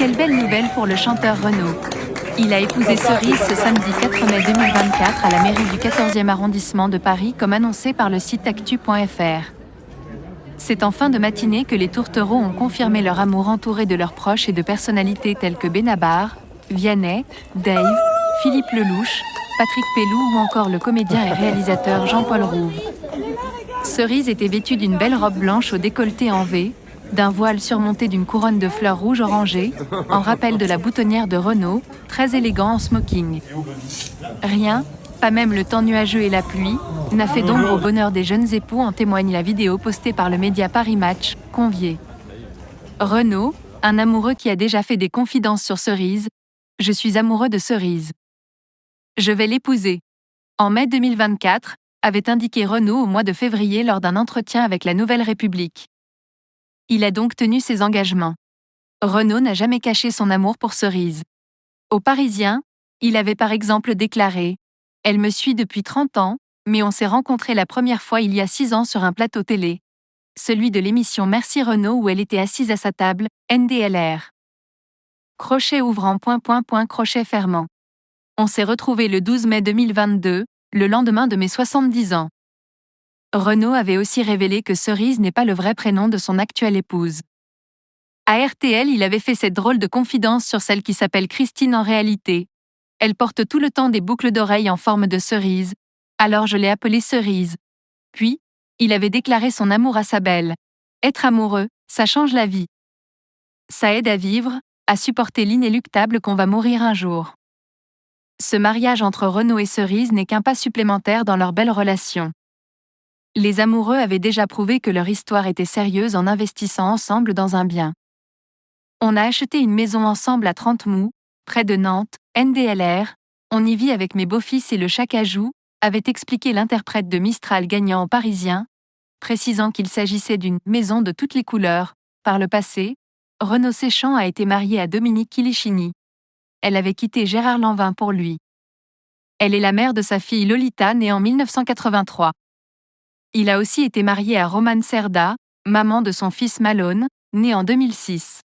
Quelle belle nouvelle pour le chanteur Renaud. Il a épousé Cerise ce samedi 4 mai 2024 à la mairie du 14e arrondissement de Paris comme annoncé par le site actu.fr. C'est en fin de matinée que les tourtereaux ont confirmé leur amour entourés de leurs proches et de personnalités telles que Benabar, Vianney, Dave, Philippe Lelouch, Patrick Pellou ou encore le comédien et réalisateur Jean-Paul Rouve. Cerise était vêtue d'une belle robe blanche au décolleté en V, d'un voile surmonté d'une couronne de fleurs rouges orangées, en rappel de la boutonnière de Renaud, très élégant en smoking. Rien, pas même le temps nuageux et la pluie, n'a fait d'ombre au bonheur des jeunes époux, en témoigne la vidéo postée par le média Paris Match, convié. Renaud, un amoureux qui a déjà fait des confidences sur Cerise. Je suis amoureux de Cerise. Je vais l'épouser. En mai 2024, avait indiqué Renaud au mois de février lors d'un entretien avec la Nouvelle République. Il a donc tenu ses engagements. Renaud n'a jamais caché son amour pour Cerise. Aux Parisiens, il avait par exemple déclaré « Elle me suit depuis 30 ans, mais on s'est rencontrés la première fois il y a 6 ans sur un plateau télé. Celui de l'émission Merci Renaud où elle était assise à sa table, NDLR. Crochet ouvrant ... crochet fermant. On s'est retrouvés le 12 mai 2022, le lendemain de mes 70 ans. » Renaud avait aussi révélé que Cerise n'est pas le vrai prénom de son actuelle épouse. À RTL, il avait fait cette drôle de confidence sur celle qui s'appelle Christine en réalité. Elle porte tout le temps des boucles d'oreilles en forme de cerise, alors je l'ai appelée Cerise. Puis, il avait déclaré son amour à sa belle. Être amoureux, ça change la vie. Ça aide à vivre, à supporter l'inéluctable qu'on va mourir un jour. Ce mariage entre Renaud et Cerise n'est qu'un pas supplémentaire dans leur belle relation. Les amoureux avaient déjà prouvé que leur histoire était sérieuse en investissant ensemble dans un bien. On a acheté une maison ensemble à 30 Mous, près de Nantes, NDLR, on y vit avec mes beaux-fils et le chat Cajou, avait expliqué l'interprète de Mistral gagnant aux Parisiens, précisant qu'il s'agissait d'une « maison de toutes les couleurs ». Par le passé, Renaud Séchant a été marié à Dominique Kilichini. Elle avait quitté Gérard Lanvin pour lui. Elle est la mère de sa fille Lolita née en 1983. Il a aussi été marié à Romane Cerda, maman de son fils Malone, né en 2006.